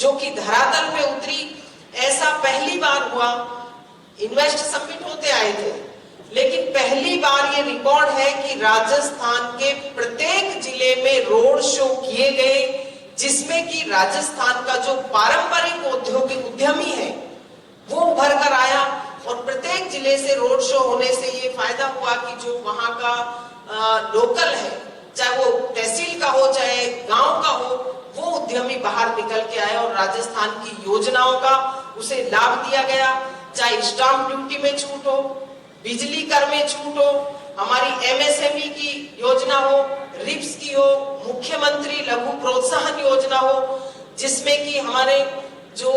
जो कि धरातल पे उतरी। ऐसा पहली बार हुआ। इन्वेस्ट समिट होते आए थे, लेकिन पहली बार ये रिकॉर्ड है कि राजस्थान के प्रत्येक जिले में रोड शो किए गए, जिसमें कि राजस्थान का जो पारंपरिक औद्योगिक उद्यमी है वो उभर कर आया। और प्रत्येक जिले से रोड शो होने से ये फायदा हुआ कि जो वहां का लोकल है, चाहे वो तहसील का हो चाहे गांव का हो, वो उद्यमी बाहर निकल के आए और राजस्थान की योजनाओं का उसे लाभ दिया गया। चाहे स्टाम्प ड्यूटी में छूट हो, बिजली कर में छूट हो, हमारी एमएसएमई की योजना हो, रिप्स की हो, मुख्यमंत्री लघु प्रोत्साहन योजना हो, जिसमें कि हमारे जो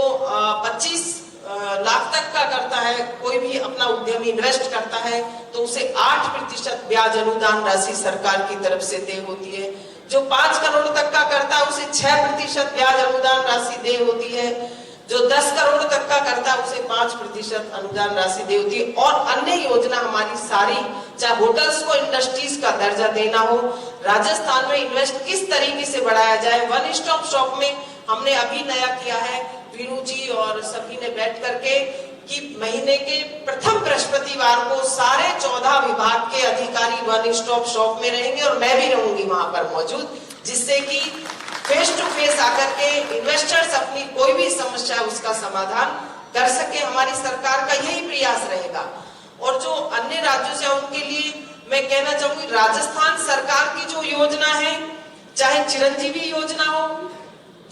25 लाख तक का करता है, कोई भी अपना उद्यमी इन्वेस्ट करता है तो उसे 8% ब्याज अनुदान राशि सरकार की तरफ से दे होती है। जो 5 करोड़ तक का करता है उसे 6% ब्याज अनुदान राशि दे होती है। जो 10 करोड़ तक का करता है उसे 5% अनुदान राशि दे होती है। और अन्य योजना हमारी सारी, चाहे होटल्स को इंडस्ट्रीज का दर्जा देना हो, राजस्थान में इन्वेस्ट किस तरीके से बढ़ाया जाए। वन स्टॉप शॉप में हमने अभी नया किया है, वीरू जी और सभी ने बैठ करके, कि महीने के प्रथम बृहस्पतिवार को सारे 14 विभाग के अधिकारी वन स्टॉप शॉप में रहेंगे और मैं भी रहूंगी वहां पर मौजूद, जिससे कि फेस टू फेस आकर के इन्वेस्टर्स अपनी कोई भी समस्या उसका समाधान कर सके। हमारी सरकार का यही प्रयास रहेगा। और जो अन्य राज्यों से उनके लिए मैं कहना चाहूंगी, राजस्थान सरकार की जो योजना है, चाहे चिरंजीवी योजना हो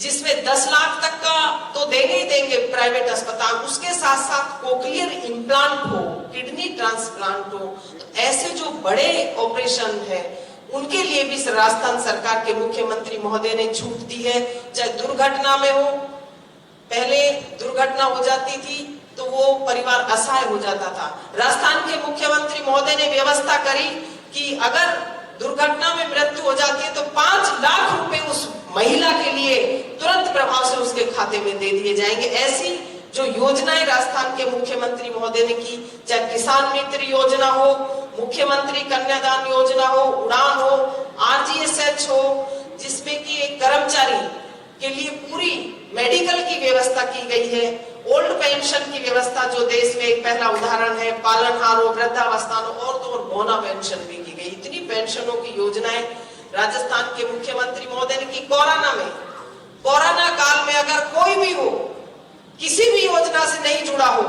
जिसमें 10 लाख तक का तो देंगे ही देंगे प्राइवेट अस्पताल, उसके साथ साथ कोक्लियर इम्प्लांट हो, किडनी ट्रांसप्लांट हो, तो ऐसे जो बड़े ऑपरेशन है उनके लिए भी राजस्थान सरकार के मुख्यमंत्री महोदय ने छूट दी है। चाहे दुर्घटना में हो, पहले दुर्घटना हो जाती थी तो वो परिवार असहाय हो जाता था। राजस्थान के मुख्यमंत्री महोदय ने व्यवस्था करी कि अगर दुर्घटना में मृत्यु हो जाती है तो 5 लाख रुपए उस महिला के लिए तुरंत प्रभाव से उसके खाते में दे दिए जाएंगे। ऐसी जो योजनाएं राजस्थान के मुख्यमंत्री महोदय ने की, चाहे किसान मित्र योजना हो, मुख्यमंत्री कन्यादान योजना हो, उड़ान हो, आरजीएसएच हो, जिसमें कि एक कर्मचारी के लिए पूरी मेडिकल की व्यवस्था की गई है, ओल्ड पेंशन की व्यवस्था जो देश में एक पहला उदाहरण है, पालनहार हो, वृद्धावस्था हो, और तो और बोना पेंशन भी की गई। इतनी पेंशनों की योजनाएं राजस्थान के मुख्यमंत्री महोदय ने की। कोरोना काल में अगर कोई भी हो, किसी भी योजना से नहीं जुड़ा हो,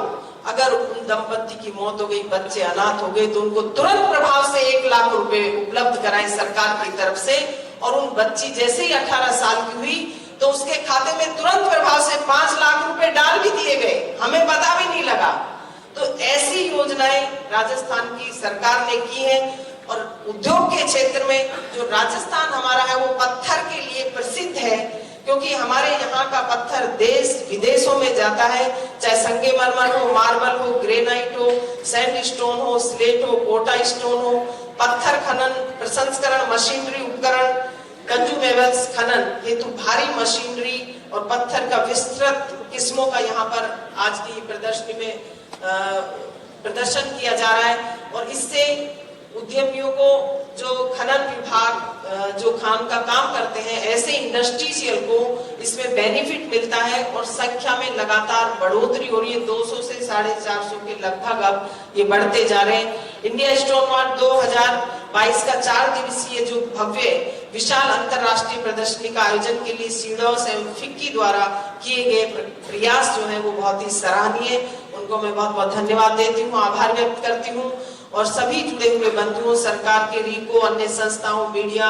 अगर उन दंपति की मौत हो गई, बच्चे अनाथ हो गए, तो उनको तुरंत प्रभाव से 1 लाख रुपए उपलब्ध कराए सरकार की तरफ से। और उन बच्ची जैसे ही 18 साल की हुई तो उसके खाते में तुरंत प्रभाव से 5 लाख रुपए डाल भी दिए गए, हमें पता भी नहीं लगा। तो ऐसी योजनाएं राजस्थान की सरकार ने की है। और उद्योग के क्षेत्र में जो राजस्थान हमारा है वो पत्थर के लिए प्रसिद्ध है, क्योंकि हमारे यहाँ का पत्थर देश विदेशों में जाता है, चाहे संगमरमर हो, मार्बल हो, ग्रेनाइट हो, सैंडस्टोन हो, स्लेट हो, कोटा स्टोन हो, पत्थर खनन, प्रसंस्करण, मशीनरी उपकरण, कंज्यूमेबल्स खनन हेतु भारी मशीनरी और पत्थर का विस्तृत किस्मों का यहाँ पर आज की प्रदर्शनी में प्रदर्शन किया जा रहा है। और इससे उद्यमियों को, जो खनन विभाग जो खान का काम करते हैं, ऐसे इंडस्ट्रियल को इसमें बेनिफिट मिलता है और संख्या में लगातार बढ़ोतरी हो रही है। 200 से 450 के लगभग अब ये बढ़ते जा रहे हैं। इंडिया स्टोन मार्ट 2022 का 4 दिवसीय जो भव्य विशाल अंतरराष्ट्रीय प्रदर्शनी का आयोजन के लिए सीडॉस एवं फिक्की द्वारा किए गए प्रयास जो है वो बहुत ही सराहनीय। उनको मैं बहुत बहुत धन्यवाद देती हूँ, आभार व्यक्त करती हूँ। और सभी जुड़े हुए बंधुओं, सरकार के रीको, अन्य संस्थाओं, मीडिया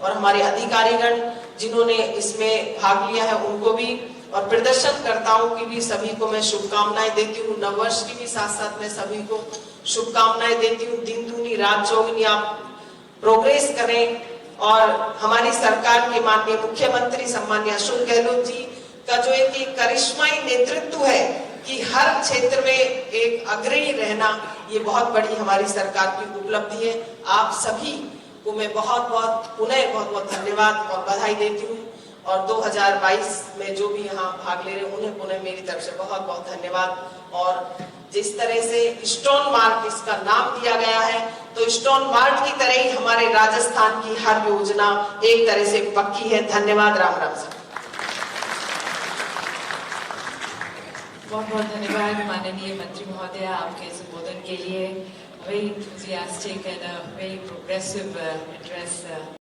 और हमारे अधिकारीगण जिन्होंने इसमें भाग लिया है उनको भी, और प्रदर्शनकर्ताओं की भी सभी को मैं शुभकामनाएं देती हूँ। नववर्ष की भी साथ साथ मैं सभी को शुभकामनाएं देती हूँ। दिन दूनी रात चौगुनी आप प्रोग्रेस करें। और हमारी सरकार के माननीय मुख्यमंत्री सम्माननीय अशोक गहलोत जी का जो एक करिश्माई नेतृत्व है कि हर क्षेत्र में एक अग्रणी रहना, ये बहुत बड़ी हमारी सरकार की उपलब्धि है। आप सभी को मैं बहुत बहुत धन्यवाद और बधाई देती हूँ। और 2022 में जो भी यहाँ भाग ले रहे हैं उन्हें पुनः मेरी तरफ से बहुत बहुत धन्यवाद। और जिस तरह से स्टोन मार्ट इसका नाम दिया गया है, तो स्टोन मार्ट की तरह ही हमारे राजस्थान की हर योजना एक तरह से पक्की है। धन्यवाद। राम राम। बहुत बहुत धन्यवाद माननीय मंत्री महोदय आपके संबोधन के लिए. Very enthusiastic and a very progressive address.